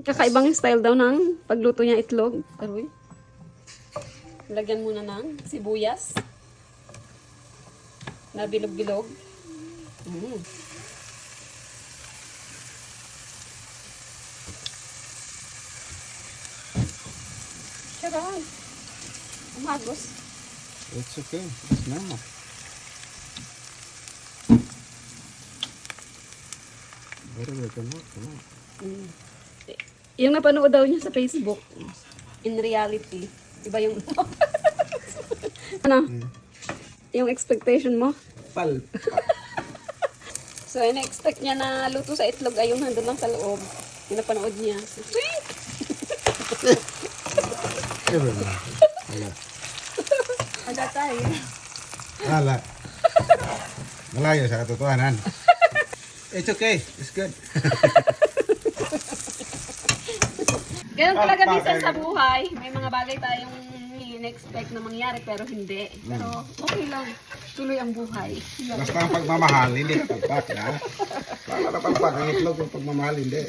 Kakaibang style daw ng pagluto niya itlog. Aroy. Lagyan muna ng sibuyas. Na bilog-bilog. Sarap. Umagos. It's okay. It's normal. Very good. Come on. Yung napanood daw niya sa Facebook, in reality, iba yung ano? Yung expectation mo? Pal. So, in-expect niya na luto sa itlog ay yung nandun lang sa loob. Yung napanood niya. So, sweet! Wala. Ada tayo. Wala. Malayo sa katotohanan. It's okay. It's good. Ganun talaga minsan sa buhay. May mga bagay tayong in-expect na mangyari pero hindi. Pero okay lang. Tuloy ang buhay. Basta ang pagmamahal, hindi na pagpak, ha? Para na pagpak ang itlog yung pagmamahal, hindi.